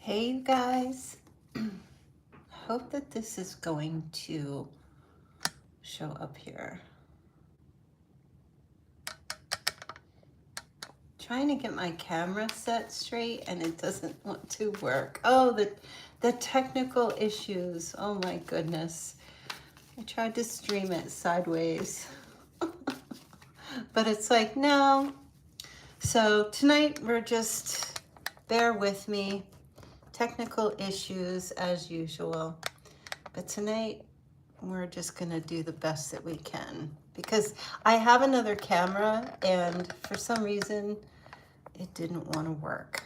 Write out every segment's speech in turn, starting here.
Hey, you guys. Hope that this is going to show up here. Trying to get my camera set straight and it doesn't want to work. Oh, the technical issues. Oh my goodness. I tried to stream it sideways. But it's like, no. So tonight we're just, bear with me. Technical issues as usual. But tonight we're just gonna do the best that we can because I have another camera and for some reason it didn't want to work.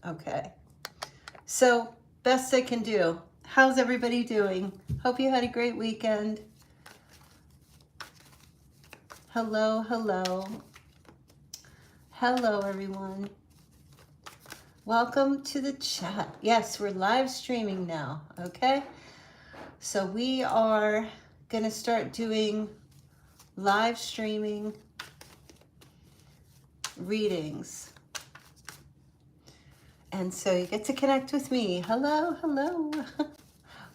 Okay, so best I can do. How's everybody doing? Hope you had a great weekend. Hello, hello. Hello, everyone. Welcome to the chat. Yes, we're live streaming now, okay? So we are gonna start doing live streaming readings. And so you get to connect with me. Hello, hello.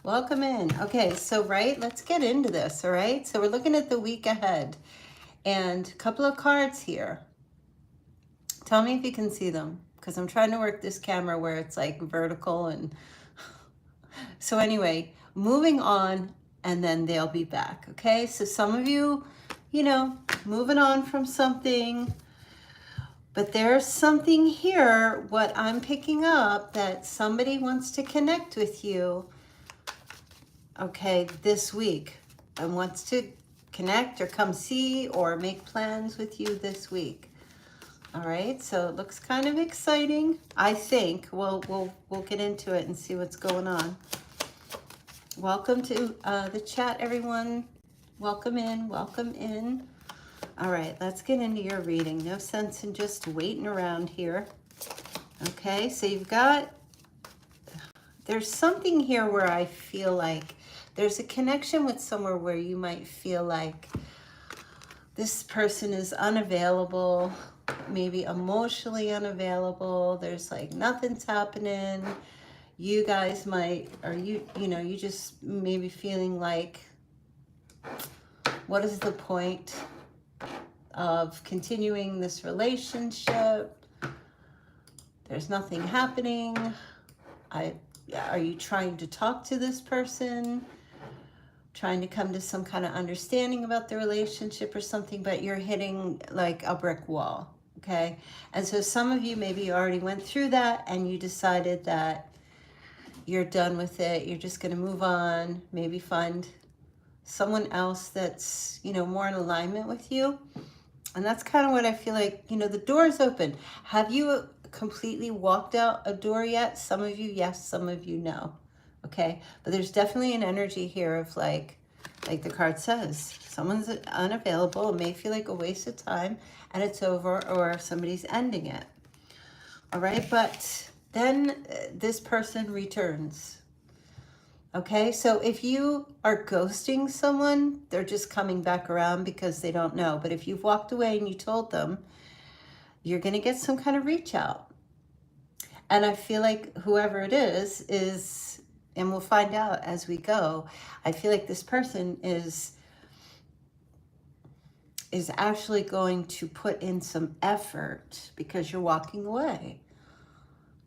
Welcome in. Okay, so let's get into this, all right? So we're looking at the week ahead and a couple of cards here. Tell me if you can see them because I'm trying to work this camera where it's like vertical and so anyway, moving on and then they'll be back, okay? So some of you, moving on from something, but there's something here, what I'm picking up, that somebody wants to connect with you, okay, this week, and wants to connect or come see or make plans with you this week. All right, so it looks kind of exciting, I think. We'll get into it and see what's going on. Welcome to the chat, everyone. Welcome in, welcome in. All right, let's get into your reading. No sense in just waiting around here. Okay, so there's something here where I feel like there's a connection with somewhere where you might feel like this person is unavailable, maybe emotionally unavailable. There's like nothing's happening. You guys might, or you just maybe feeling like, what is the point of continuing this relationship? There's nothing happening. Are you trying to talk to this person? Trying to come to some kind of understanding about the relationship or something, but you're hitting like a brick wall, okay? And so some of you maybe already went through that and you decided that you're done with it. You're just going to move on, maybe find someone else that's, more in alignment with you. And that's kind of what I feel like, the door is open. Have you completely walked out a door yet? Some of you, yes, some of you, no. Okay, but there's definitely an energy here of like the card says, someone's unavailable. It may feel like a waste of time and it's over, or somebody's ending it. All right, but then this person returns. Okay, so if you are ghosting someone, they're just coming back around because they don't know. But if you've walked away and you told them, you're going to get some kind of reach out. And I feel like whoever it is, and we'll find out as we go, I feel like this person is actually going to put in some effort because you're walking away.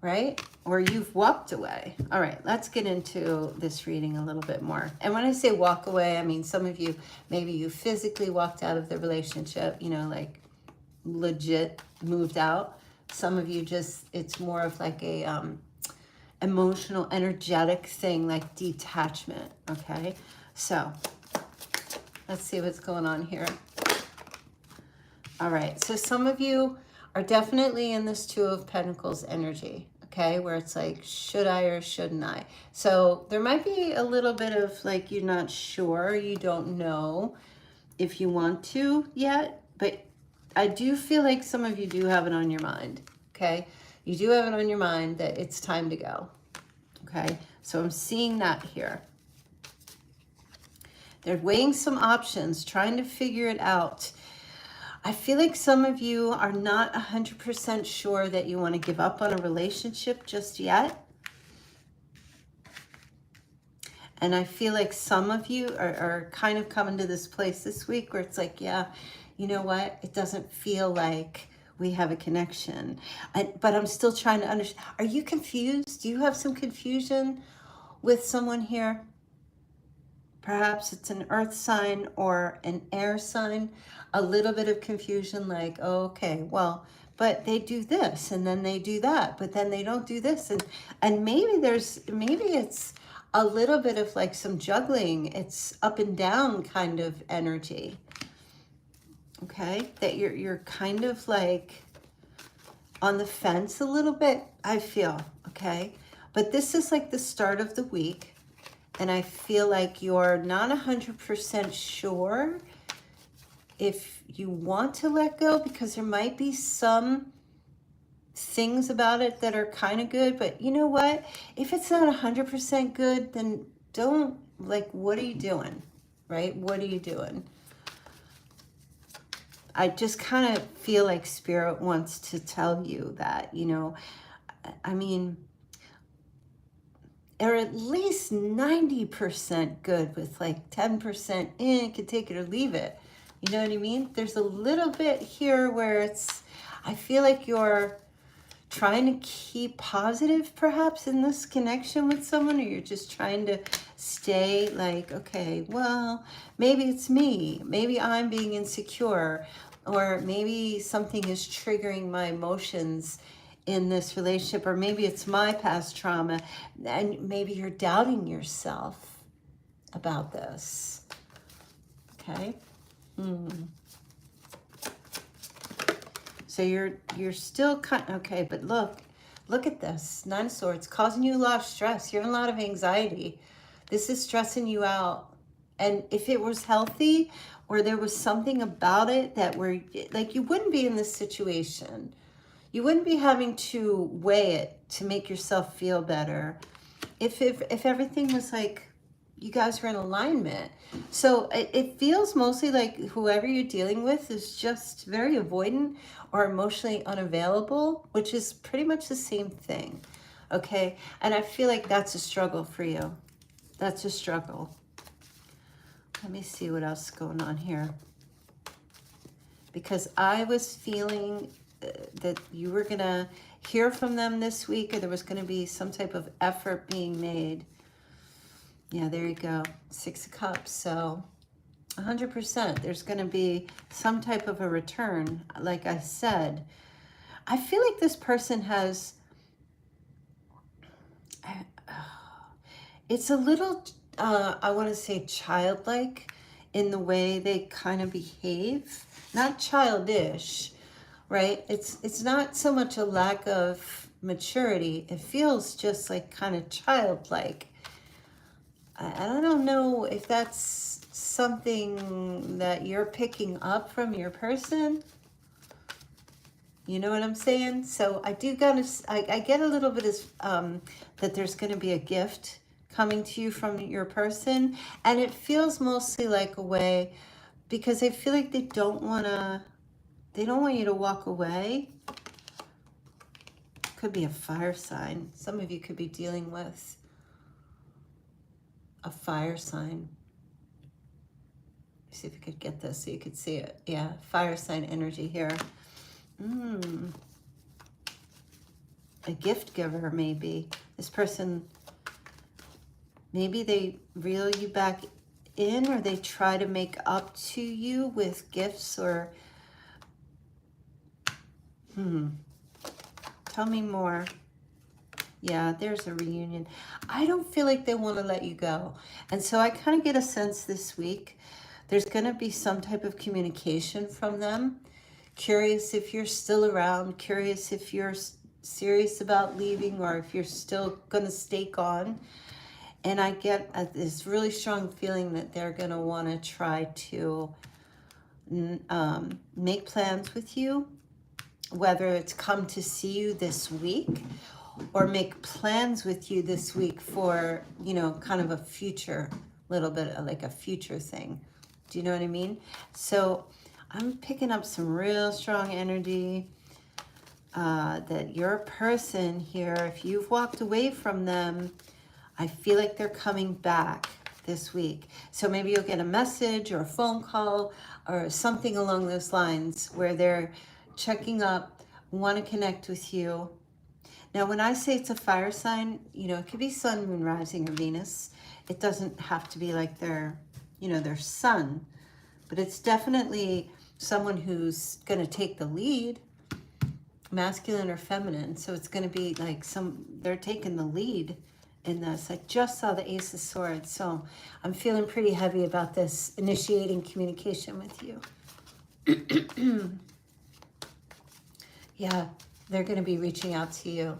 Right? Or you've walked away. All right, let's get into this reading a little bit more. And when I say walk away, I mean some of you, maybe you physically walked out of the relationship, like legit moved out. Some of you just, it's more of like a emotional, energetic thing, like detachment, okay? So let's see what's going on here. All right, so some of you are definitely in this Two of Pentacles energy. Okay, where it's like, should I or shouldn't I? So there might be a little bit of like, you're not sure, you don't know if you want to yet, but I do feel like some of you do have it on your mind, okay? You do have it on your mind that it's time to go, okay? So I'm seeing that here. They're weighing some options, trying to figure it out. I feel like some of you are not 100% sure that you want to give up on a relationship just yet. And I feel like some of you are kind of coming to this place this week where it's like, yeah, you know what? It doesn't feel like we have a connection. But I'm still trying to understand. Are you confused? Do you have some confusion with someone here? Perhaps it's an earth sign or an air sign. A little bit of confusion like, oh, okay, well, but they do this and then they do that, but then they don't do this. And maybe it's a little bit of like some juggling. It's up and down kind of energy. Okay, that you're kind of like on the fence a little bit, I feel, okay? But this is like the start of the week. And I feel like you're not 100% sure if you want to let go, because there might be some things about it that are kind of good. But you know what? If it's not 100% good, then don't, like, what are you doing? Right? What are you doing? I just kind of feel like Spirit wants to tell you that, you know, I mean, or at least 90% good with like 10% can take it or leave it. You know what I mean? There's a little bit here where it's, I feel like you're trying to keep positive perhaps in this connection with someone, or you're just trying to stay like, okay, well, maybe it's me. Maybe I'm being insecure, or maybe something is triggering my emotions in this relationship, or maybe it's my past trauma, and maybe you're doubting yourself about this. Okay. So you're still kind of, okay, but look at this. 9 of Swords, causing you a lot of stress. You're in a lot of anxiety. This is stressing you out. And if it was healthy, or there was something about it that were like, you wouldn't be in this situation. You wouldn't be having to weigh it to make yourself feel better if everything was like you guys were in alignment. So it feels mostly like whoever you're dealing with is just very avoidant or emotionally unavailable, which is pretty much the same thing. Okay? And I feel like that's a struggle for you. That's a struggle. Let me see what else is going on here. Because I was feeling that you were going to hear from them this week, or there was going to be some type of effort being made. Yeah, there you go. 6 of Cups. So 100%, there's going to be some type of a return. Like I said, I feel like this person has, it's a little, I want to say childlike in the way they kind of behave. Not childish, right? It's not so much a lack of maturity. It feels just like kind of childlike. I don't know if that's something that you're picking up from your person. You know what I'm saying? So I do I get a little bit of that there's going to be a gift coming to you from your person, and it feels mostly like a way, because I feel like they don't want you to walk away. Could be a fire sign. Some of you could be dealing with a fire sign. See if I could get this so you could see it. Yeah, fire sign energy here. A gift giver, maybe. This person, maybe they reel you back in, or they try to make up to you with gifts, or tell me more. Yeah, there's a reunion. I don't feel like they want to let you go. And so I kind of get a sense this week there's going to be some type of communication from them. Curious if you're still around, curious if you're serious about leaving, or if you're still going to stay on. And I get this really strong feeling that they're going to want to try to make plans with you, whether it's come to see you this week, or make plans with you this week for, you know, kind of a future, little bit of like a future thing. Do you know what I mean? So I'm picking up some real strong energy that your person here, if you've walked away from them, I feel like they're coming back this week. So maybe you'll get a message or a phone call or something along those lines where they're checking up, want to connect with you. Now, when I say it's a fire sign, you know, it could be sun, moon, rising, or Venus. It doesn't have to be like their, you know, their sun, but it's definitely someone who's going to take the lead, masculine or feminine. So it's going to be like they're taking the lead in this. I just saw the Ace of Swords, so I'm feeling pretty heavy about this initiating communication with you. Yeah, they're going to be reaching out to you,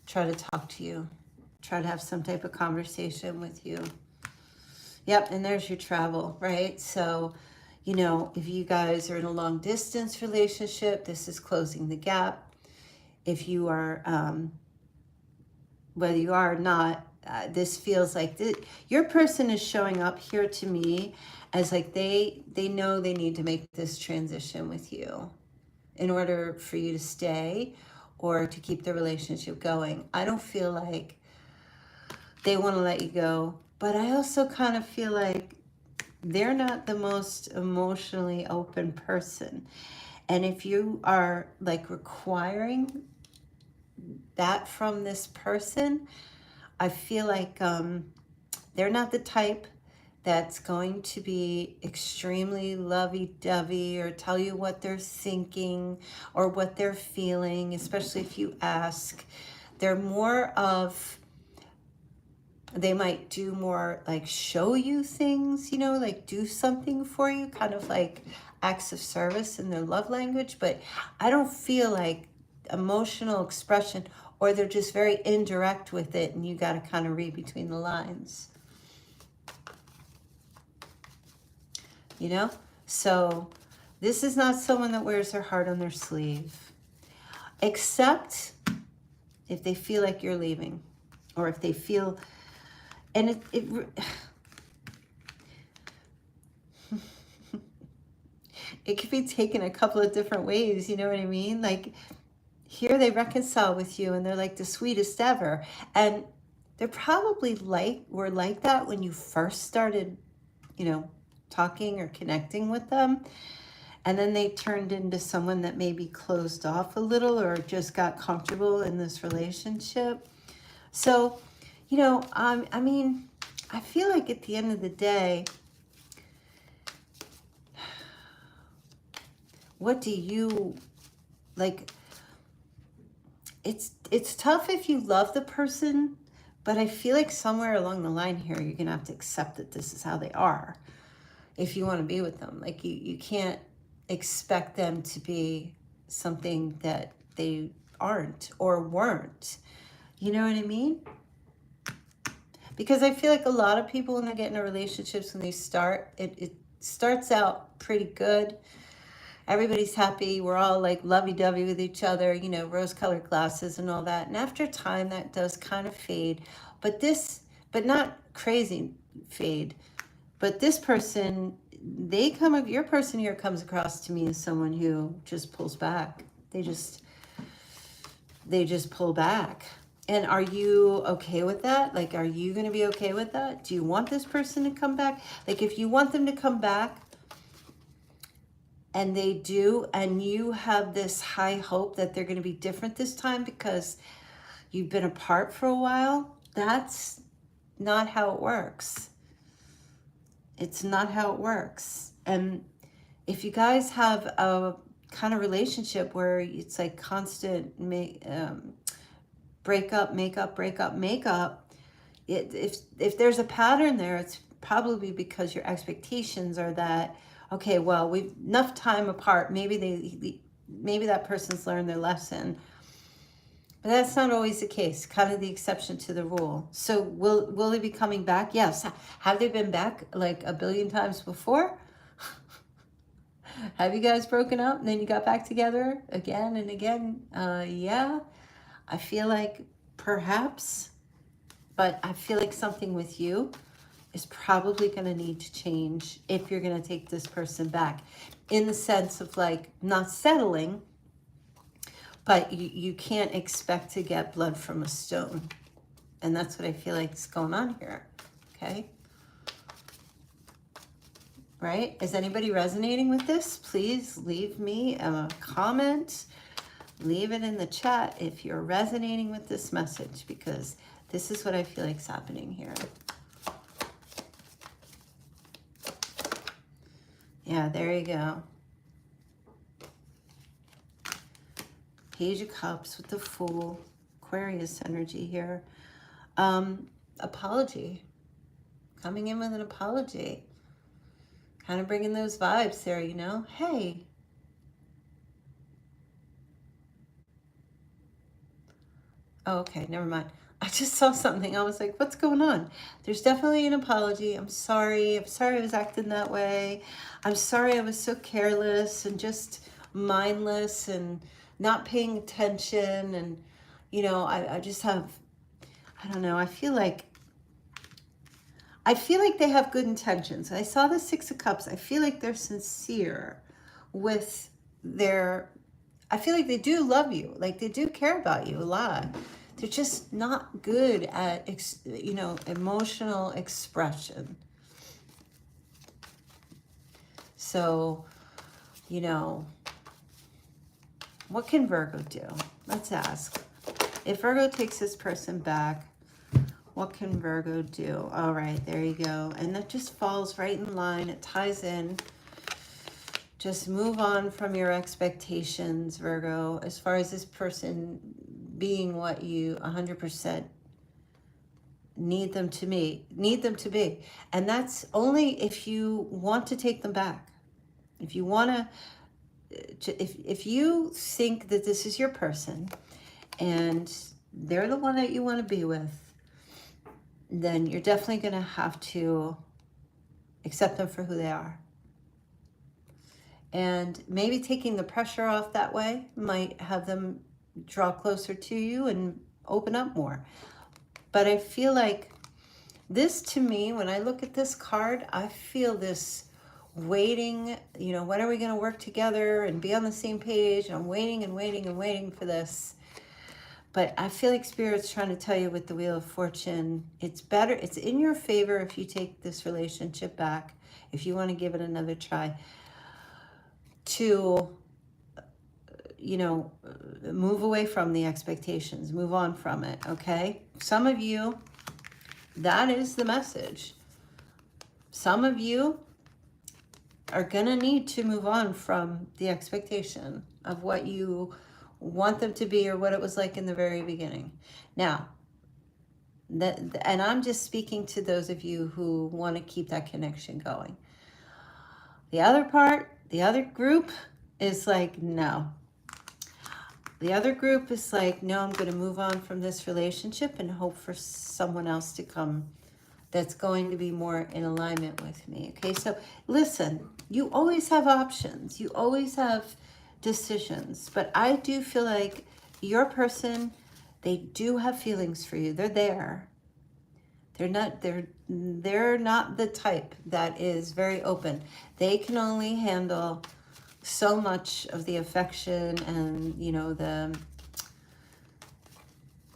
try to talk to you, try to have some type of conversation with you. Yep, and there's your travel, right? So, you know, if you guys are in a long distance relationship, this is closing the gap. If you are, whether you are or not, this feels like your person is showing up here to me as like they know they need to make this transition with you in order for you to stay or to keep the relationship going. I don't feel like they want to let you go, but I also kind of feel like they're not the most emotionally open person. And if you are like requiring that from this person, I feel like they're not the type that's going to be extremely lovey-dovey or tell you what they're thinking or what they're feeling, especially if you ask. They're more of, they might do more like show you things, you know, like do something for you, kind of like acts of service in their love language. But I don't feel like emotional expression, or they're just very indirect with it and you got to kind of read between the lines. You know, so this is not someone that wears their heart on their sleeve, except if they feel like you're leaving, or if they feel, and it could be taken a couple of different ways, you know what I mean? Like here they reconcile with you and they're like the sweetest ever, and they're probably were like that when you first started, you know, talking or connecting with them, and then they turned into someone that maybe closed off a little or just got comfortable in this relationship. So, you know, I mean, I feel like at the end of the day, what do you like? It's tough if you love the person, but I feel like somewhere along the line here, you're gonna have to accept that this is how they are if you want to be with them. Like you can't expect them to be something that they aren't or weren't. You know what I mean? Because I feel like a lot of people when they get into relationships, when they start, it starts out pretty good. Everybody's happy. We're all like lovey-dovey with each other, you know, rose-colored glasses and all that. And after time, that does kind of fade. But not crazy fade. But this person, your person here comes across to me as someone who just pulls back. They just pull back. And are you okay with that? Like, are you going to be okay with that? Do you want this person to come back? Like, if you want them to come back and they do, and you have this high hope that they're going to be different this time because you've been apart for a while, that's not how it works. It's not how it works. And if you guys have a kind of relationship where it's like constant breakup, makeup, breakup, makeup, if there's a pattern there, it's probably because your expectations are that, okay, well, we've enough time apart. Maybe that person's learned their lesson. But that's not always the case, kind of the exception to the rule. So will they be coming back? Yes. Have they been back like a billion times before? Have you guys broken up and then you got back together again and again? Yeah, I feel like perhaps, but I feel like something with you is probably going to need to change if you're going to take this person back, in the sense of like not settling, but you can't expect to get blood from a stone. And that's what I feel like is going on here. Okay. Right? Is anybody resonating with this? Please leave me a comment. Leave it in the chat if you're resonating with this message, because this is what I feel like is happening here. Yeah, there you go. Page of Cups with the Fool. Aquarius energy here. Apology. Coming in with an apology. Kind of bringing those vibes there, you know? Hey. Oh, okay, never mind. I just saw something. I was like, what's going on? There's definitely an apology. I'm sorry. I'm sorry I was acting that way. I'm sorry I was so careless and just mindless and not paying attention. And, you know, I just have, I don't know, I feel like they have good intentions. I saw the Six of Cups. I feel like they're sincere with their, I feel like they do love you. Like they do care about you a lot. They're just not good at, you know, emotional expression. So, you know, what can Virgo do? Let's ask. If Virgo takes this person back, what can Virgo do? All right, there you go. And that just falls right in line. It ties in. Just move on from your expectations, Virgo, as far as this person being what you 100% need them to be. And that's only if you want to take them back. If you want to, if you think that this is your person and they're the one that you want to be with, then you're definitely going to have to accept them for who they are. And maybe taking the pressure off that way might have them draw closer to you and open up more. But I feel like this, to me, when I look at this card, I feel this waiting, you know, when are we going to work together and be on the same page? And I'm waiting and waiting and waiting for this. But I feel like Spirit's trying to tell you with the Wheel of Fortune, it's better, it's in your favor if you take this relationship back, if you want to give it another try, to, you know, move away from the expectations, move on from it, okay? Some of you, that is the message. Some of you are gonna need to move on from the expectation of what you want them to be or what it was like in the very beginning. Now, and I'm just speaking to those of you who want to keep that connection going. The other part, the other group is like, no. The other group is like, no, I'm going to move on from this relationship and hope for someone else to come that's going to be more in alignment with me. Okay, so listen, you always have options. You always have decisions. But I do feel like your person, they do have feelings for you. They're there. They're not the type that is very open. They can only handle so much of the affection and, you know,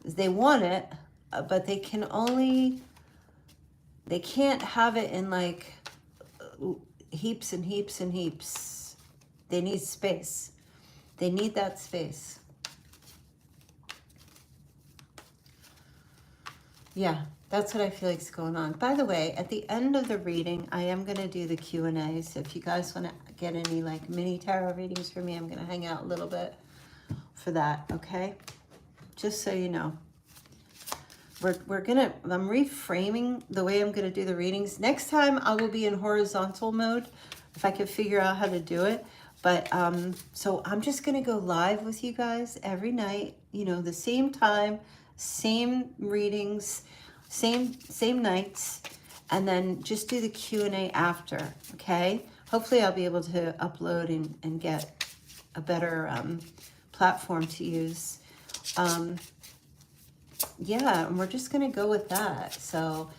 they want it, but they can't have it in like heaps and heaps and heaps. They need space. They need that space. Yeah, that's what I feel like is going on. By the way, at the end of the reading, I am going to do the Q&A. So if you guys want to get any like mini tarot readings for me, I'm going to hang out a little bit for that, okay? Just so you know. I'm reframing the way I'm going to do the readings. Next time I will be in horizontal mode if I can figure out how to do it. But so I'm just going to go live with you guys every night, you know, the same time, same readings, same nights, and then just do the Q&A after, okay? Hopefully I'll be able to upload and get a better platform to use. Yeah, and we're just going to go with that. So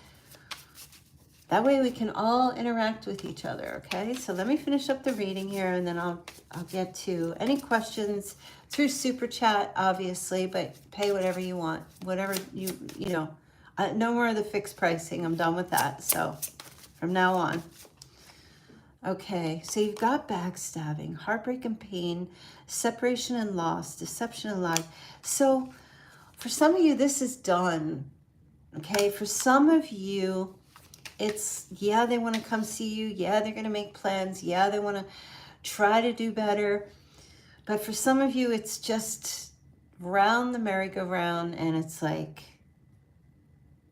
That way we can all interact with each other, okay? So let me finish up the reading here, and then I'll get to any questions through Super Chat, obviously, but pay whatever you want, whatever you know. No more of the fixed pricing. I'm done with that. So from now on. Okay, so you've got backstabbing, heartbreak and pain, separation and loss, deception and lies. So for some of you, this is done, okay? For some of you, it's, yeah, they want to come see you. Yeah, they're going to make plans. Yeah, they want to try to do better. But for some of you, it's just round the merry-go-round, and it's like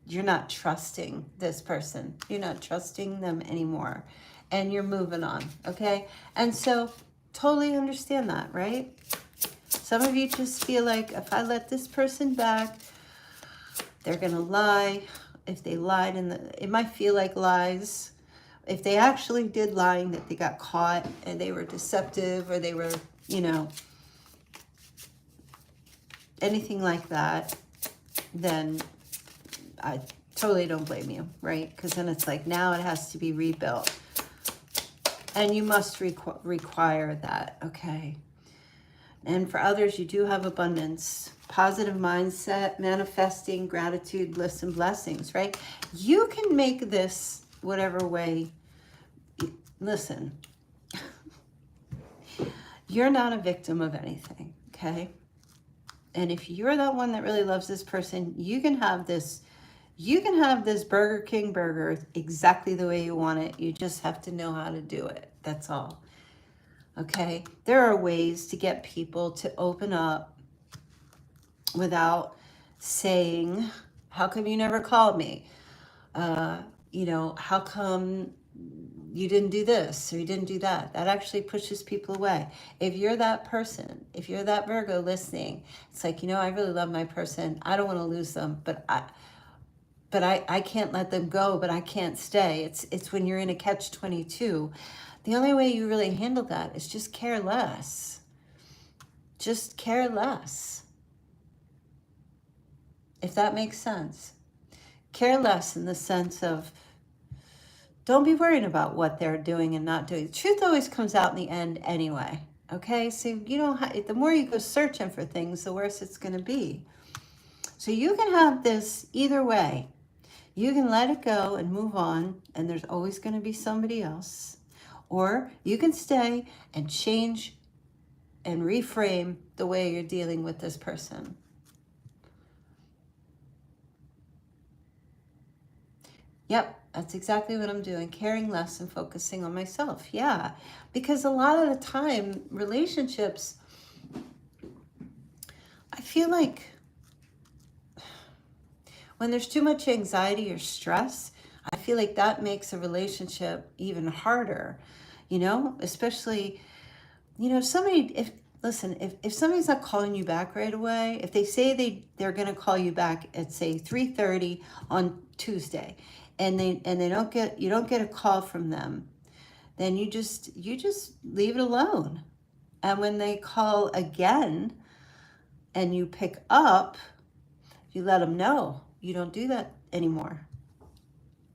you're not trusting this person. You're not trusting them anymore, and you're moving on, okay? And so totally understand that, right? Some of you just feel like, if I let this person back, they're going to lie. If they lied, it might feel like lies. If they actually did lying, that they got caught and they were deceptive, or they were, you know, anything like that, then I totally don't blame you, right? Because then it's like, now it has to be rebuilt. And you must require that, okay? And for others, you do have abundance, positive mindset, manifesting, gratitude, bliss, and blessings, right? You can make this whatever way. Listen, you're not a victim of anything, okay? And if you're that one that really loves this person, you can have this Burger King burger exactly the way you want it. You just have to know how to do it. That's all. Okay, there are ways to get people to open up without saying, how come you never called me? You know, how come you didn't do this or you didn't do that? That actually pushes people away. If you're that person, if you're that Virgo listening, it's like, you know, I really love my person. I don't want to lose them, but I can't let them go, but I can't stay. It's when you're in a catch-22. The only way you really handle that is just care less. Just care less. If that makes sense. Care less in the sense of, don't be worried about what they're doing and not doing. The truth always comes out in the end anyway. Okay? So you don't the more you go searching for things, the worse it's going to be. So you can have this either way. You can let it go and move on, and there's always going to be somebody else. Or you can stay and change and reframe the way you're dealing with this person. Yep, that's exactly what I'm doing. Caring less and focusing on myself. Yeah, because a lot of the time, relationships, I feel like when there's too much anxiety or stress, I feel like that makes a relationship even harder, you know, especially, you know, if somebody's not calling you back right away, if they say they're going to call you back at, say, 3:30 on Tuesday, and you don't get a call from them, then you just leave it alone. And when they call again and you pick up, you let them know. You don't do that anymore.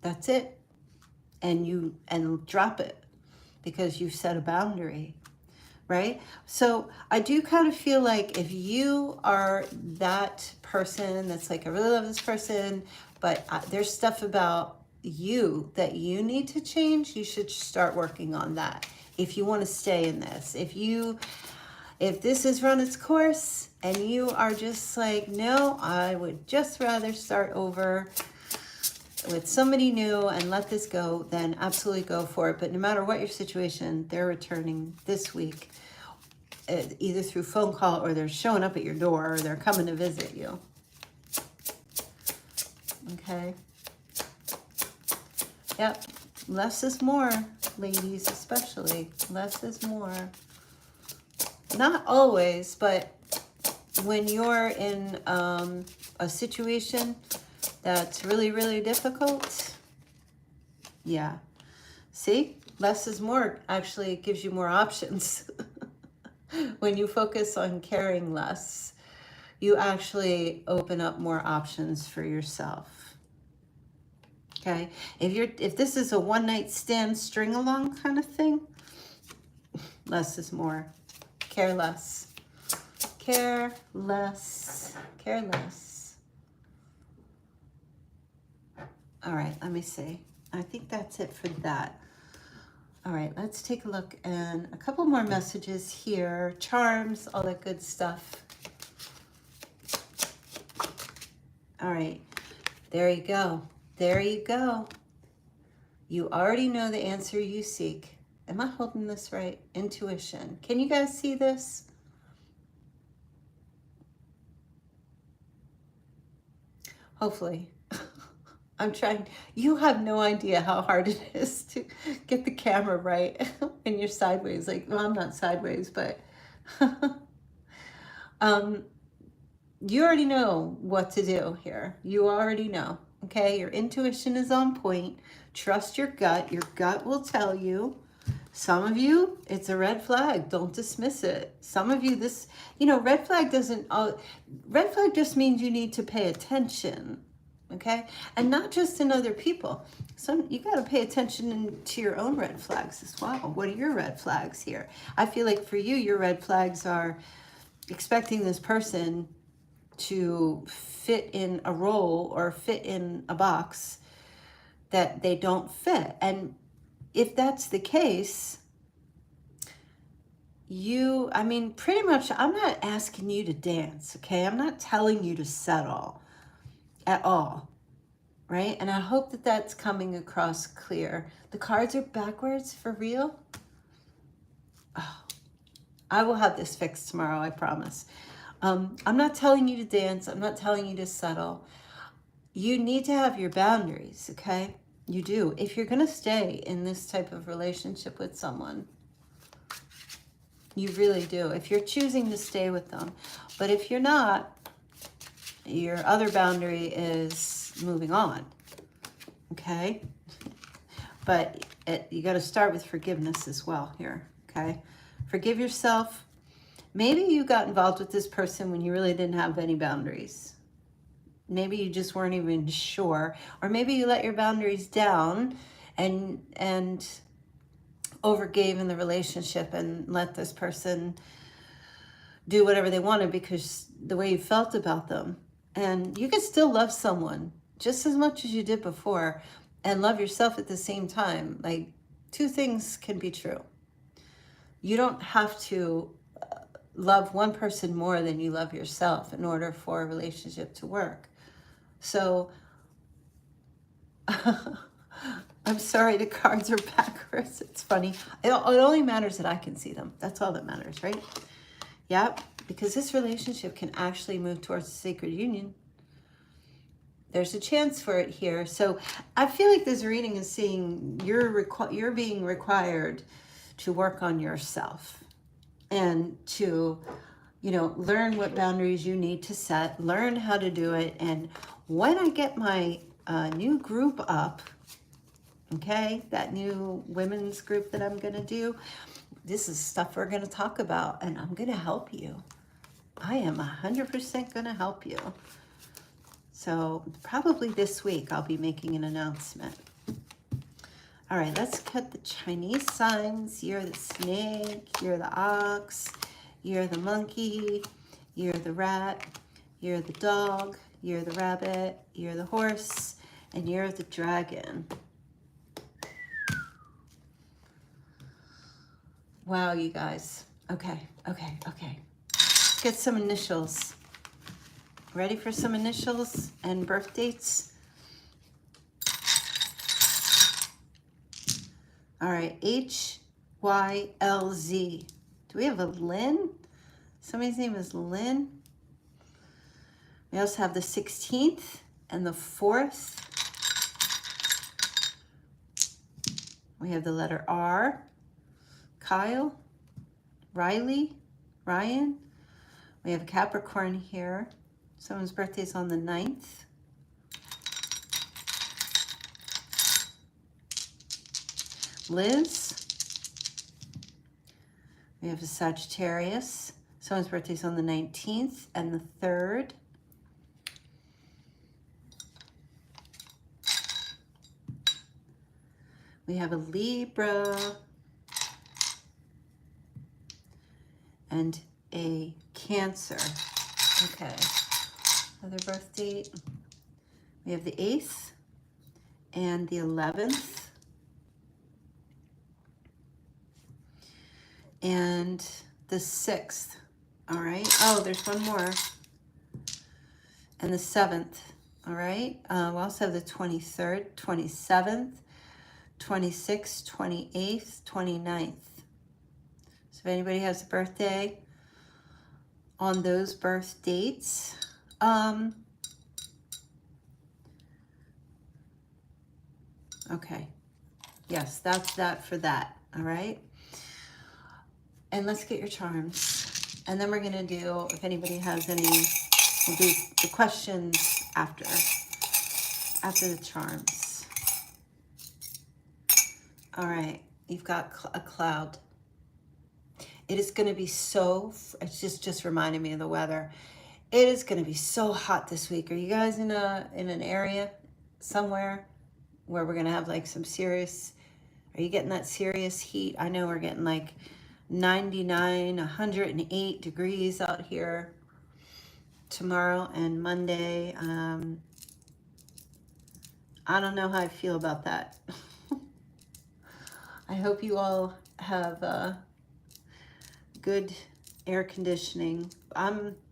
That's it. And drop it, because you've set a boundary, right? So I do kind of feel like if you are that person that's like, I really love this person, but there's stuff about you that you need to change, you should start working on that. If you want to stay in this, if this has run its course and you are just like, no, I would just rather start over with somebody new and let this go, then absolutely go for it. But no matter what your situation, they're returning this week, either through phone call, or they're showing up at your door, or they're coming to visit you. Okay. Yep. Less is more, ladies, especially. Less is more. Not always, but when you're in a situation that's really, really difficult, yeah. See, less is more actually gives you more options. When you focus on caring less, you actually open up more options for yourself. Okay? If this is a one-night stand string along kind of thing, less is more. Care less. Care less. Care less. All right, let me see. I think that's it for that. All right, let's take a look and a couple more messages here. Charms, all that good stuff. All right, there you go. There you go. You already know the answer you seek. Am I holding this right? Intuition. Can you guys see this? Hopefully. I'm trying. You have no idea how hard it is to get the camera right when you're sideways. Like, well, I'm not sideways, but you already know what to do here. You already know, okay? Your intuition is on point. Trust your gut. Your gut will tell you. Some of you, it's a red flag. Don't dismiss it. Some of you, this, red flag doesn't, red flag just means you need to pay attention. Okay, and not just in other people. You got to pay attention to your own red flags as well. What are your red flags here? I feel like for you, your red flags are expecting this person to fit in a role or fit in a box that they don't fit. And if that's the case, pretty much, I'm not asking you to dance, okay? I'm not telling you to settle at all, right? And I hope that that's coming across clear. The cards are backwards for real. Oh, I will have this fixed tomorrow, I promise. I'm not telling you to dance. I'm not telling you to settle. You need to have your boundaries, okay? You do. If you're going to stay in this type of relationship with someone, you really do. If you're choosing to stay with them. But if you're not, your other boundary is moving on, okay? But you got to start with forgiveness as well here, okay? Forgive yourself. Maybe you got involved with this person when you really didn't have any boundaries. Maybe you just weren't even sure, or maybe you let your boundaries down and overgave in the relationship and let this person do whatever they wanted because the way you felt about them. And you can still love someone just as much as you did before and love yourself at the same time. Like, two things can be true. You don't have to love one person more than you love yourself in order for a relationship to work. So, I'm sorry, the cards are backwards. It's funny. It only matters that I can see them. That's all that matters, right? Yep. Because this relationship can actually move towards a sacred union. There's a chance for it here. So I feel like this reading is saying you're being required to work on yourself and to, learn what boundaries you need to set, learn how to do it. And when I get my new group up, okay, that new women's group that I'm going to do, this is stuff we're going to talk about, and I'm going to help you. I am 100% going to help you. So probably this week I'll be making an announcement. All right, let's cut the Chinese signs. You're the snake, you're the ox, you're the monkey, you're the rat, you're the dog, you're the rabbit, you're the horse, and you're the dragon. Wow, you guys. Okay. Let's get some initials. Ready for some initials and birth dates? All right, HYLZ. Do we have a Lynn? Somebody's name is Lynn. We also have the 16th and the 4th. We have the letter R. Kyle, Riley, Ryan. We have a Capricorn here. Someone's birthday is on the 9th. Liz. We have a Sagittarius. Someone's birthday is on the 19th and the 3rd. We have a Libra and a Cancer. Okay. Other birth date. We have the 8th and the 11th. And the 6th. All right. Oh, there's one more. And the 7th. All right. We also have the 23rd, 27th, 26th, 28th, 29th. So if anybody has a birthday on those birth dates, okay. Yes, that's that for that. All right. And let's get your charms. And then we're going to do, if anybody has any, we'll do the questions after the charms. All right. You've got a cloud. It is going to be so, it's just reminding me of the weather. It is going to be so hot this week. Are you guys in an area somewhere where we're going to have like some serious, are you getting that serious heat? I know we're getting like 99, 108 degrees out here tomorrow and Monday. I don't know how I feel about that. I hope you all have good air conditioning.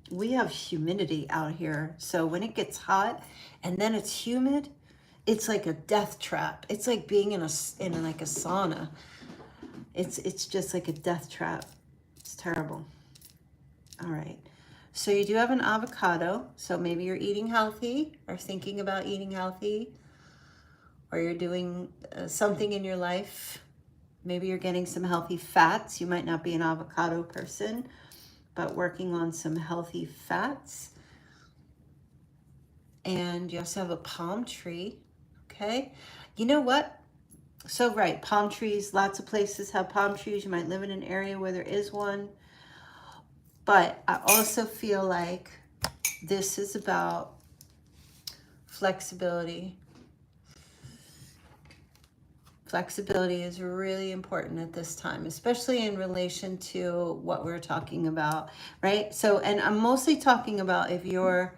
We have humidity out here, so when it gets hot and then it's humid, it's like a death trap. It's like being in like a sauna. It's just like a death trap. It's terrible. All right. So you do have an avocado. So maybe you're eating healthy or thinking about eating healthy, or you're doing something in your life. Maybe you're getting some healthy fats. You might not be an avocado person, but working on some healthy fats. And you also have a palm tree. Okay. You know what? So right, palm trees, lots of places have palm trees. You might live in an area where there is one. But I also feel like this is about flexibility. Flexibility is really important at this time, especially in relation to what we're talking about, right? So, and I'm mostly talking about if you're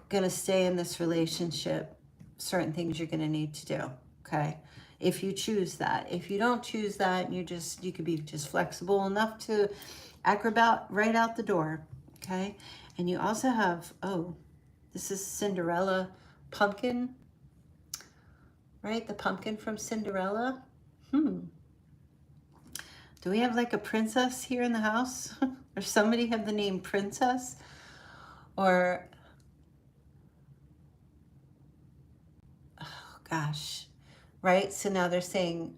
going to stay in this relationship, certain things you're going to need to do, okay? If you choose that. If you don't choose that, you could be just flexible enough to acrobat right out the door, okay? And you also have, oh, this is Cinderella pumpkin, right? The pumpkin from Cinderella. Do we have like a princess here in the house? Or somebody have the name Princess? Or, oh gosh, right? So now they're saying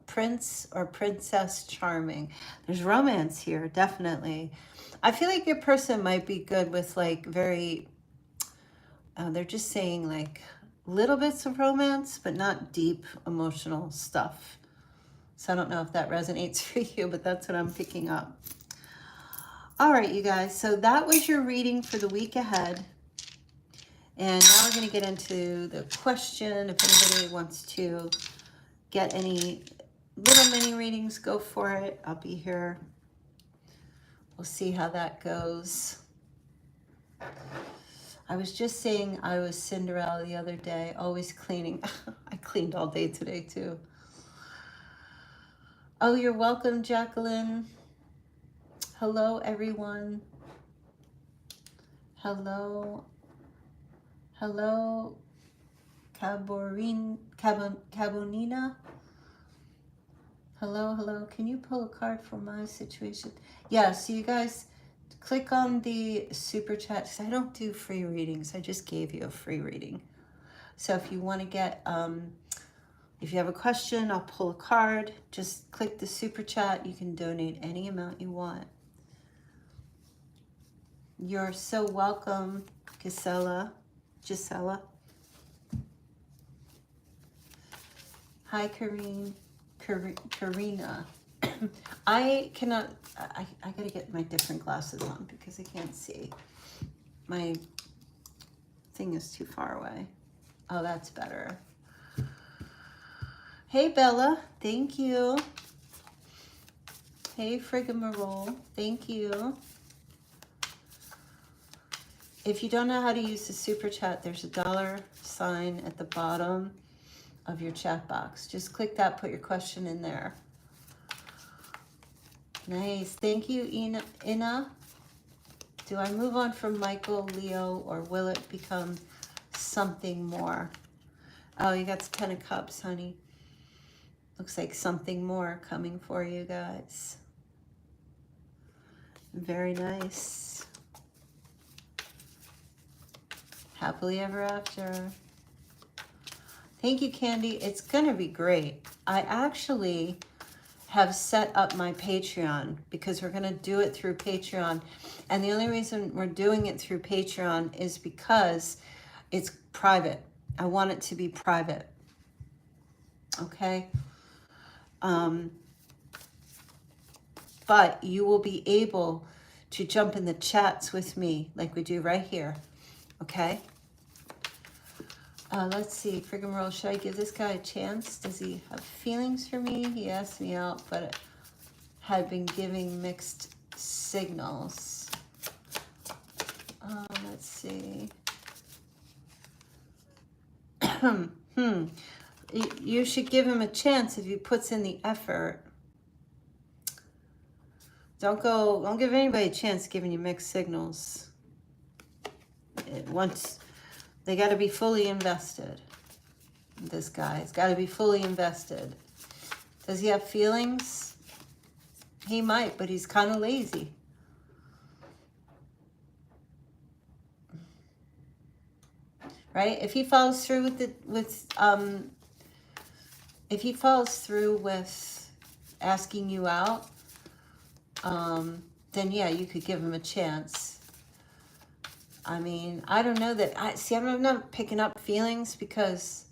Prince or Princess Charming. There's romance here, definitely. I feel like your person might be good with like very, they're just saying like little bits of romance, but not deep emotional stuff. So I don't know if that resonates for you, but that's what I'm picking up. All right, you guys. So that was your reading for the week ahead. And now we're going to get into the question. If anybody wants to get any little mini readings, go for it. I'll be here. We'll see how that goes. I was just saying I was Cinderella the other day, always cleaning. I cleaned all day today too. Oh, you're welcome, Jacqueline. Hello, everyone. Hello. Hello, Cabonina. Hello. Can you pull a card for my situation? Yeah, so you guys click on the super chat. I don't do free readings. I just gave you a free reading. So if you want to get, if you have a question, I'll pull a card. Just click the super chat. You can donate any amount you want. You're so welcome, Gisela. Hi, Karina. I cannot, I gotta get my different glasses on because I can't see. My thing is too far away. Oh, that's better. Hey, Bella. Thank you. Hey, Friggamarole. Thank you. If you don't know how to use the super chat, there's a $sign at the bottom of your chat box. Just click that, put your question in there. Nice. Thank you, Ina. Do I move on from Michael, Leo, or will it become something more? Oh, you got the 10 of Cups, honey. Looks like something more coming for you guys. Very nice. Happily ever after. Thank you, Candy. It's going to be great. I actually have set up my Patreon because we're going to do it through Patreon. And the only reason we're doing it through Patreon is because it's private. I want it to be private. Okay? But you will be able to jump in the chats with me like we do right here. Okay? Let's see. Friggamarole, should I give this guy a chance? Does he have feelings for me? He asked me out, but had been giving mixed signals. Let's see. You should give him a chance if he puts in the effort. Don't give anybody a chance giving you mixed signals. They got to be fully invested. This guy's got to be fully invested. Does he have feelings? He might, but he's kind of lazy. Right? If he follows through if he follows through with asking you out, then yeah, you could give him a chance. I mean, I don't know that I'm not picking up feelings because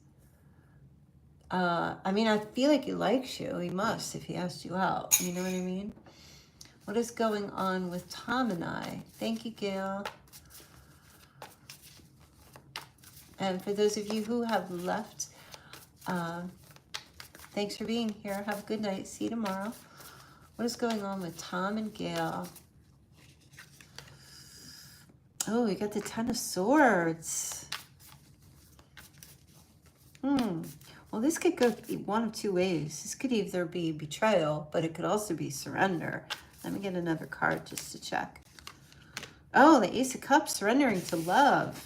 I mean, I feel like he likes you. He must if he asked you out. You know what I mean? What is going on with Tom and I? Thank you, Gail. And for those of you who have left, thanks for being here. Have a good night. See you tomorrow. What is going on with Tom and Gail? Oh, we got the 10 of Swords. Well, this could go one of two ways. This could either be betrayal, but it could also be surrender. Let me get another card just to check. Oh, the Ace of Cups, surrendering to love.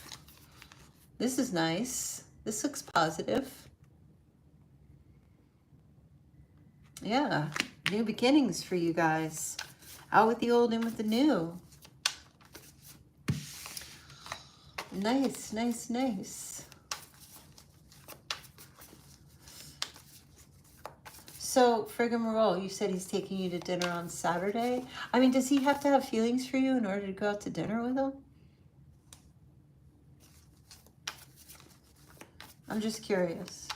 This is nice. This looks positive. Yeah, new beginnings for you guys. Out with the old, in with the new. Nice, nice, nice. So, Friggamarole, you said he's taking you to dinner on Saturday. I mean, does he have to have feelings for you in order to go out to dinner with him? I'm just curious.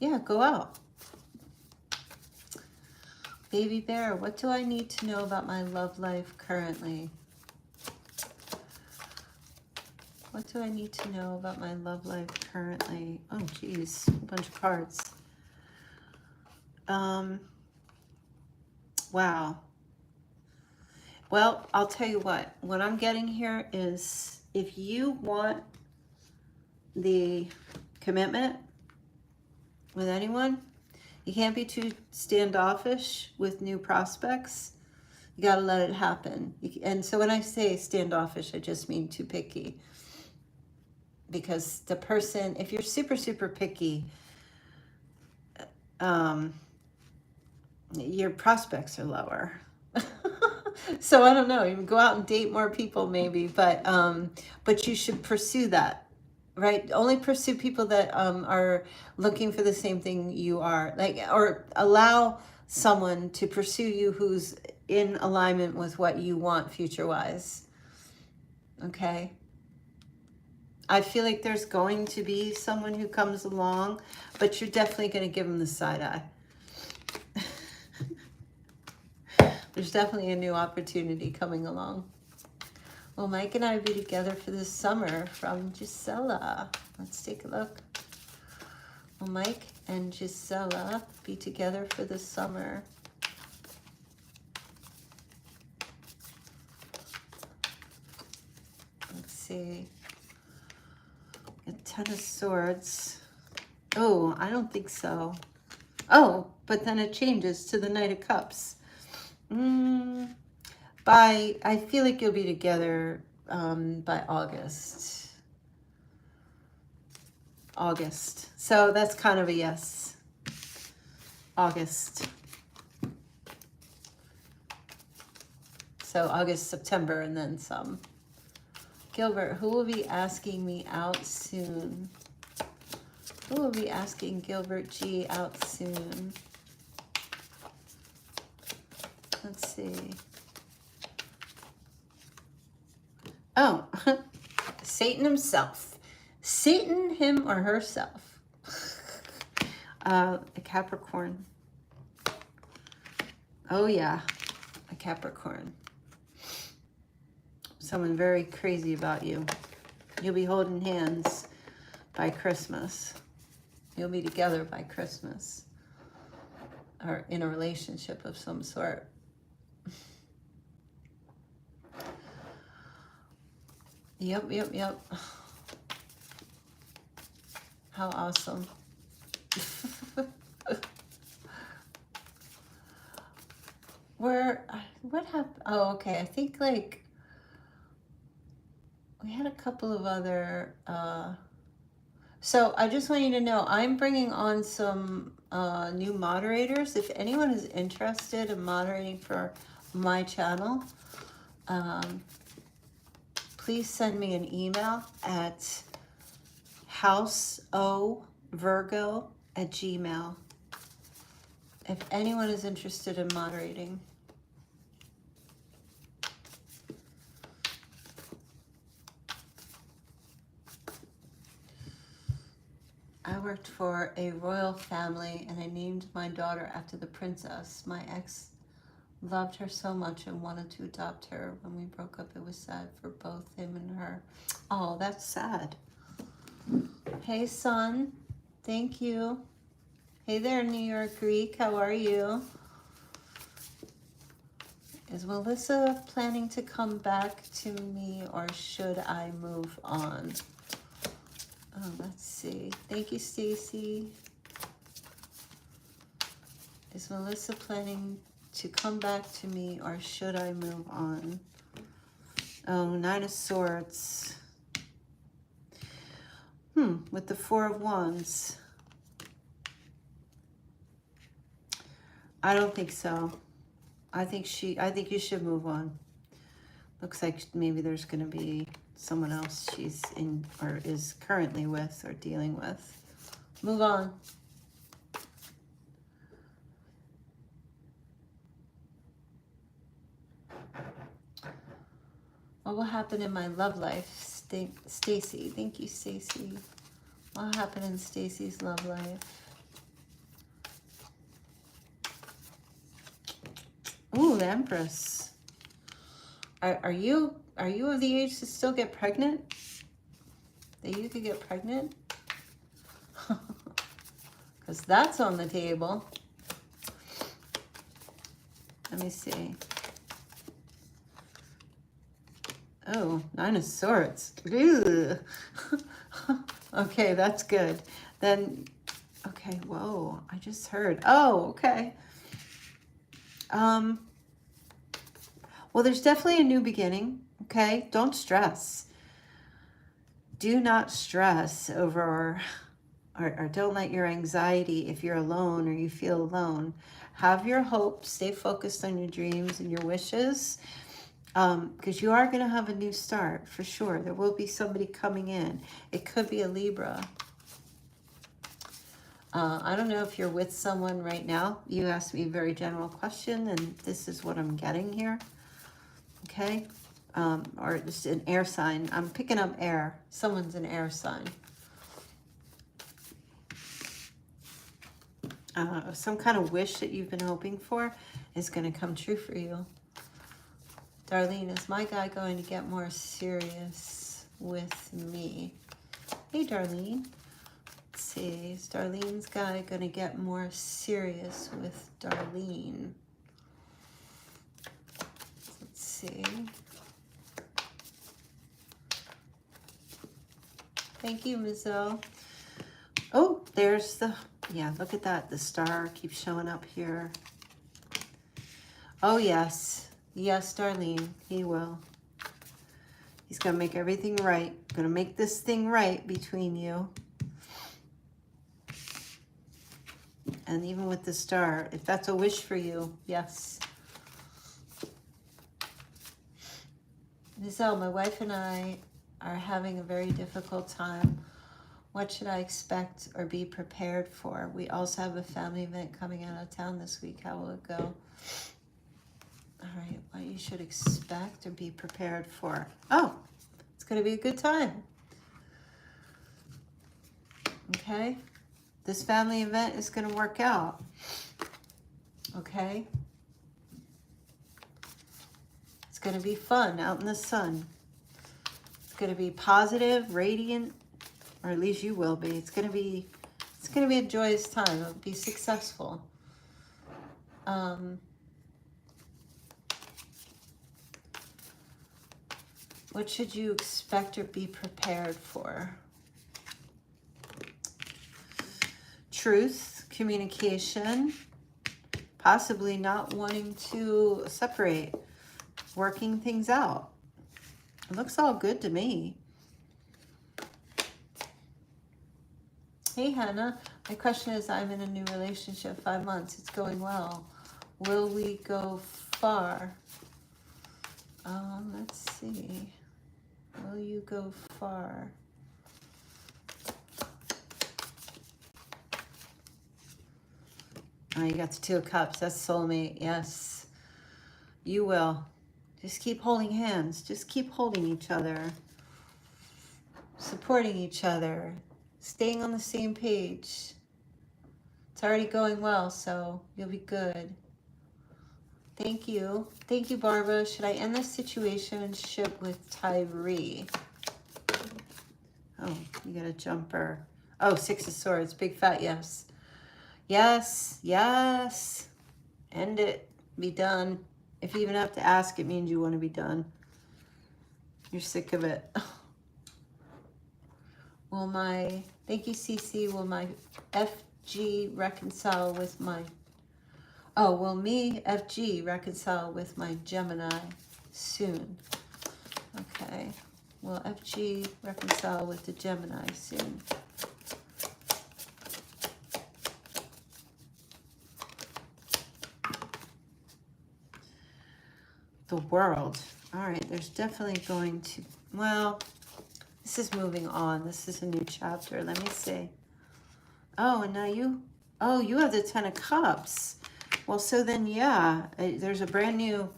Yeah, go out. Baby Bear, what do I need to know about my love life currently? What do I need to know about my love life currently? Oh, geez, a bunch of cards. Wow. Well, I'll tell you what I'm getting here is if you want the commitment with anyone, you can't be too standoffish with new prospects. You got to let it happen. And so when I say standoffish, I just mean too picky. Because the person, if you're super, super picky, your prospects are lower. So I don't know, you can go out and date more people maybe, but you should pursue that, right? Only pursue people that are looking for the same thing you are, like, or allow someone to pursue you who's in alignment with what you want future-wise. Okay? I feel like there's going to be someone who comes along, but you're definitely going to give them the side eye. There's definitely a new opportunity coming along. Well, Mike and I will be together for this summer from Gisela. Let's take a look. Will Mike and Gisela be together for the summer? Let's see. A Ten of Swords. Oh, I don't think so. Oh, but then it changes to the Knight of Cups. I feel like you'll be together by August. August. So that's kind of a yes. August. So August, September, and then some. Gilbert, who will be asking me out soon? Who will be asking Gilbert G out soon? Let's see. Oh, Satan himself. Satan, him or herself. A Capricorn. Oh yeah, a Capricorn. Someone very crazy about you. You'll be holding hands by Christmas. You'll be together by Christmas. Or in a relationship of some sort. Yep. How awesome. What happened? Oh, okay. I think like we had a couple of other, so I just want you to know, I'm bringing on some new moderators. If anyone is interested in moderating for my channel, please send me an email at houseovirgo@gmail.com. If anyone is interested in moderating. I worked for a royal family and I named my daughter after the princess. My ex loved her so much and wanted to adopt her. When we broke up, it was sad for both him and her. Oh, that's sad. Hey, son. Thank you. Hey there, New York Greek. How are you? Is Melissa planning to come back to me or should I move on? Oh, let's see. Thank you, Stacy. Is Melissa planning to come back to me or should I move on? Oh, Nine of Swords. With the Four of Wands. I don't think so. I think you should move on. Looks like maybe there's going to be someone else she's in or is currently with or dealing with. Move on. What will happen in my love life? Stacy. Thank you, Stacy. What will happen in Stacy's love life? Ooh, the Empress. Are you of the age to still get pregnant? That you could get pregnant? Because that's on the table. Let me see. Oh, Nine of Swords. Ew. Okay, that's good. Then, okay, whoa, I just heard. Oh, okay. Well, there's definitely a new beginning, okay? Don't stress. Do not stress over, or don't let your anxiety, if you're alone or you feel alone, have your hope, stay focused on your dreams and your wishes, because you are going to have a new start, for sure. There will be somebody coming in. It could be a Libra. I don't know if you're with someone right now. You asked me a very general question, and this is what I'm getting here. Okay? Or just an air sign. I'm picking up air. Someone's an air sign. Some kind of wish that you've been hoping for is going to come true for you. Darlene, is my guy going to get more serious with me? Hey, Darlene. Let's see, is Darlene's guy going to get more serious with Darlene? Let's see. Thank you, Mizelle. Oh, there's the, yeah, look at that. The star keeps showing up here. Oh, yes. Yes, Darlene, he will. He's going to make everything right. Going to make this thing right between you. And even with the star, if that's a wish for you, yes. Giselle, my wife and I are having a very difficult time. What should I expect or be prepared for? We also have a family event coming out of town this week. How will it go? All right, what you should expect or be prepared for. Oh, it's going to be a good time. Okay, this family event is going to work out. Okay, it's going to be fun out in the sun. It's going to be positive, radiant, or at least you will be. It's going to be a joyous time. It'll be successful. What should you expect or be prepared for? Truth, communication, possibly not wanting to separate, working things out. It looks all good to me. Hey, Hannah. My question is, I'm in a new relationship, 5 months. It's going well. Will we go far? Let's see. Will you go far? Oh, you got the 2 of Cups. That's soulmate. Yes, you will. Just keep holding hands. Just keep holding each other. Supporting each other. Staying on the same page. It's already going well, so you'll be good. Thank you. Thank you, Barbara. Should I end this situationship with Tyree? Oh, you got a jumper. Oh, 6 of Swords. Big fat yes. Yes, yes. End it. Be done. If you even have to ask, it means you want to be done. You're sick of it. Will my, thank you, Cece. Will my FG reconcile with my, oh, will me, FG, reconcile with my Gemini soon? Okay. Will FG reconcile with the Gemini soon? The World. All right, there's definitely going to, well, this is moving on. This is a new chapter. Let me see. Oh, and now you, oh, you have the 10 of Cups. Well, so then, yeah, there's a brand new,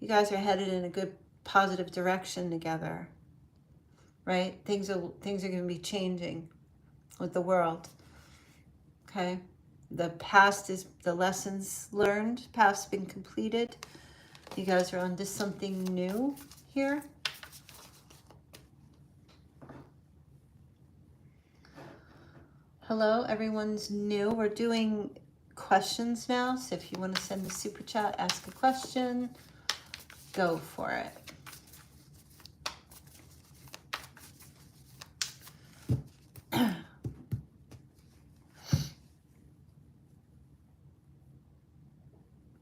you guys are headed in a good positive direction together, right? Things are going to be changing with the world, okay? The past is, the lessons learned, past been completed. You guys are on to something new here. Hello, everyone's new. We're doing questions now. So if you want to send a super chat, ask a question, go for it.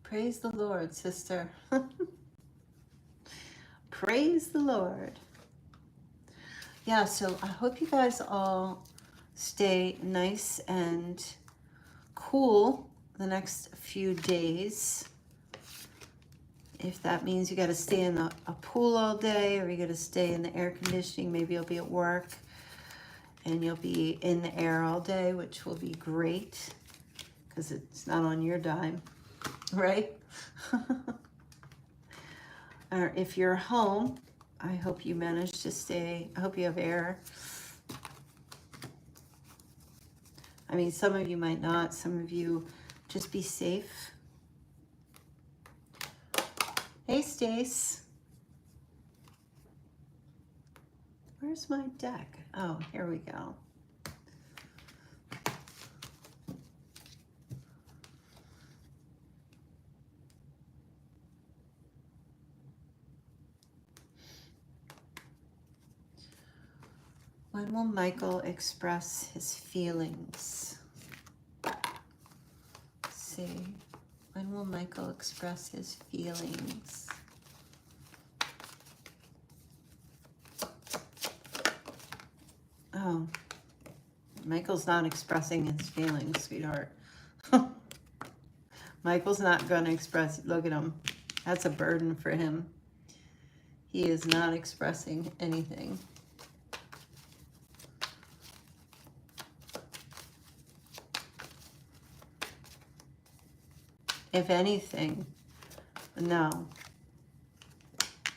Praise the Lord, sister. Praise the Lord. Yeah, so I hope you guys all stay nice and cool the next few days. If that means you got to stay in a pool all day, or you got to stay in the air conditioning, maybe you'll be at work and you'll be in the air all day, which will be great because it's not on your dime. Right? Or if you're home, I hope you manage to stay, I hope you have air. I mean, some of you might not, some of you just be safe. Hey, Stace. Where's my deck? Oh, here we go. When will Michael express his feelings? Let's see. When will Michael express his feelings? Oh, Michael's not expressing his feelings, sweetheart. Michael's not going to express, look at him. That's a burden for him. He is not expressing anything. If anything, no.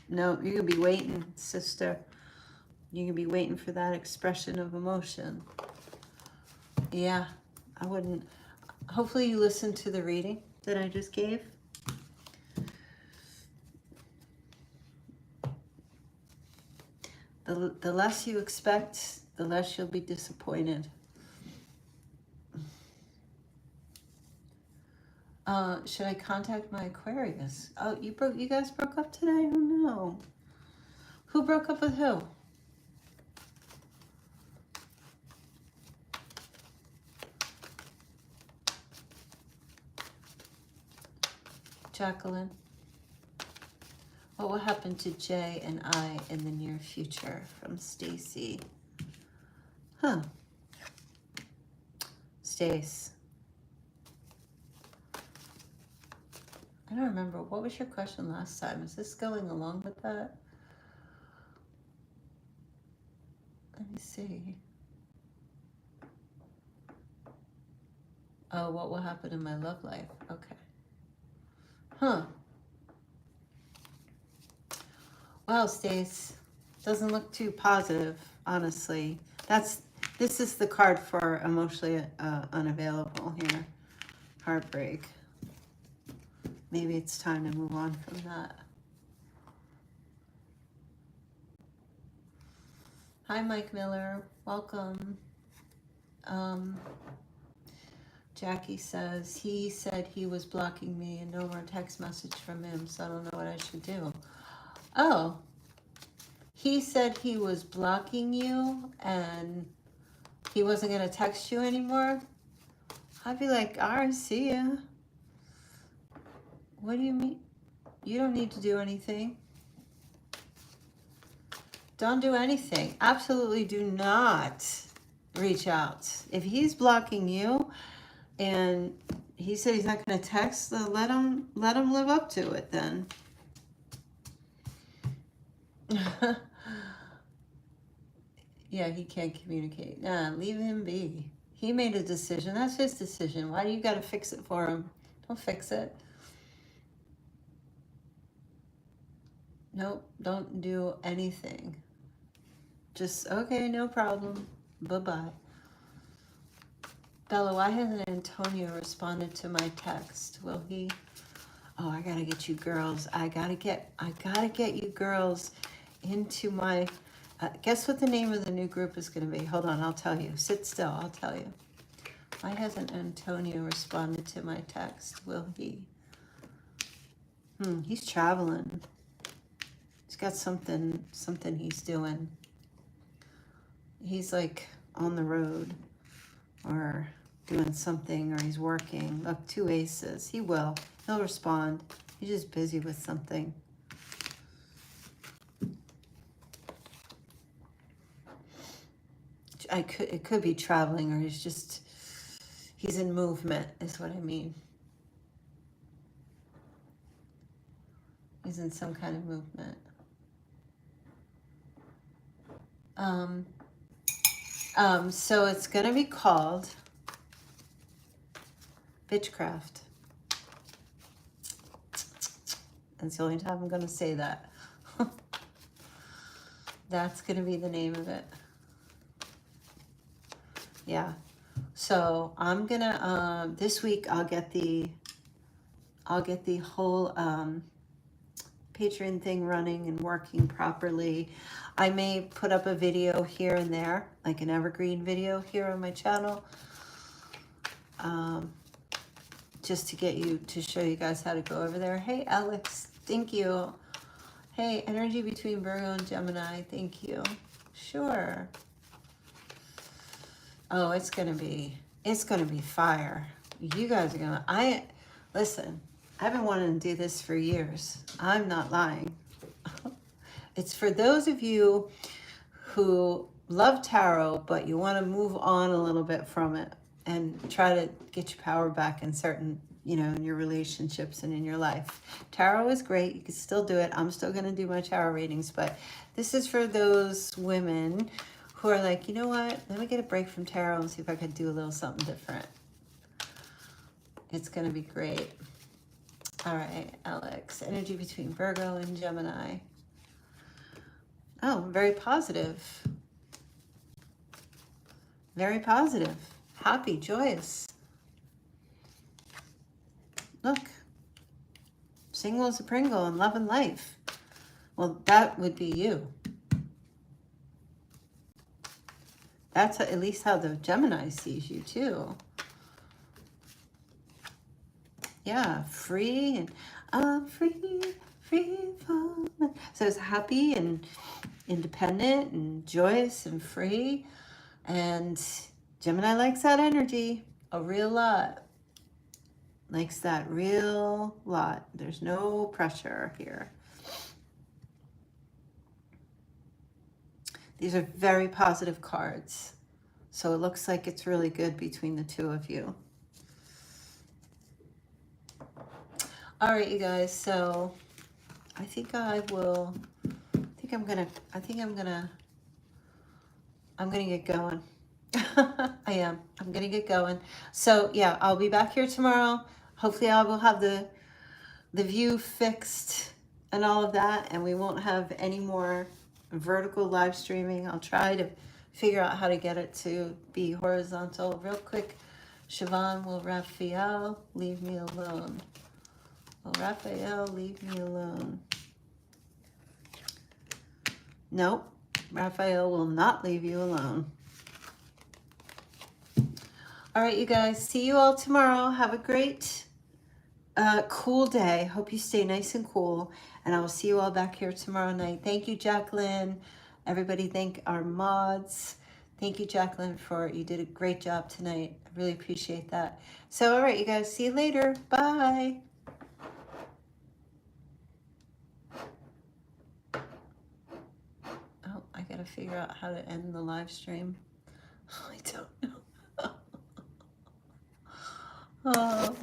No, you could be waiting, sister. You could be waiting for that expression of emotion. Yeah, I wouldn't. Hopefully you listened to the reading that I just gave. The less you expect, the less you'll be disappointed. Should I contact my Aquarius? Oh, you guys broke up today? Oh no. Who broke up with who? Jacqueline. What will happen to Jay and I in the near future? From Stacy. Huh. Stace. I don't remember. What was your question last time? Is this going along with that? Let me see. Oh, what will happen in my love life? Okay. Huh. Wow, Stace. Doesn't look too positive, honestly. This is the card for emotionally unavailable here. Heartbreak. Maybe it's time to move on from that. Hi, Mike Miller. Welcome. Jackie says, he said he was blocking me and no more text message from him, so I don't know what I should do. Oh, he said he was blocking you and he wasn't going to text you anymore? I'd be like, all right, see ya. What do you mean? You don't need to do anything. Don't do anything. Absolutely do not reach out. If he's blocking you and he said he's not going to text, then let him live up to it then. Yeah, he can't communicate. Nah, leave him be. He made a decision. That's his decision. Why do you got to fix it for him? Don't fix it. Nope, don't do anything. Just, okay, no problem. Bye-bye. Bella, why hasn't Antonio responded to my text? Will he? Oh, I gotta get you girls. I gotta get you girls into my, guess what the name of the new group is gonna be? Hold on, I'll tell you. Sit still, I'll tell you. Why hasn't Antonio responded to my text? Will he? He's traveling. He's got something he's doing. He's like on the road or doing something, or he's working. Look, 2 aces. He will. He'll respond. He's just busy with something. It could be traveling, or he's in movement, is what I mean. He's in some kind of movement. So it's going to be called Bitchcraft. That's the only time I'm going to say that. That's going to be the name of it. Yeah. So I'm going to, this week I'll get the whole Patreon thing running and working properly. I may put up a video here and there, like an evergreen video here on my channel, just to show you guys how to go over there. Hey, Alex, thank you. Hey, energy between Virgo and Gemini, thank you. Sure. Oh, it's gonna be fire. You guys are gonna, listen, I've been wanting to do this for years. I'm not lying. It's for those of you who love tarot, but you want to move on a little bit from it and try to get your power back in certain, in your relationships and in your life. Tarot is great. You can still do it. I'm still going to do my tarot readings, but this is for those women who are like, you know what? Let me get a break from tarot and see if I could do a little something different. It's going to be great. All right, Alex. Energy between Virgo and Gemini. Oh, very positive. Very positive. Happy, joyous. Look. Single as a Pringle and love and life. Well, that would be you. That's at least how the Gemini sees you too. Yeah, free and I'm free from. So it's happy and independent and joyous and free. And Gemini likes that energy a real lot. Likes that real lot. There's no pressure here. These are very positive cards. So it looks like it's really good between the two of you. All right, you guys. So I think I'm gonna get going. I'm gonna get going. So yeah, I'll be back here tomorrow. Hopefully I will have the view fixed and all of that, and we won't have any more vertical live streaming. I'll try to figure out how to get it to be horizontal. Real quick, Siobhan, will Raphael leave me alone? Will Raphael leave me alone? Nope, Raphael will not leave you alone. All right, you guys, see you all tomorrow. Have a great, cool day. Hope you stay nice and cool, and I will see you all back here tomorrow night. Thank you, Jacqueline. Everybody thank our mods. Thank you, Jacqueline, you did a great job tonight. I really appreciate that. So, all right, you guys, see you later. Bye. Oh, I gotta figure out how to end the live stream. I don't know. Oh.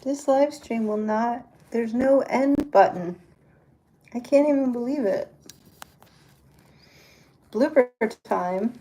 This live stream will not, there's no end button. I can't even believe it. Blooper time.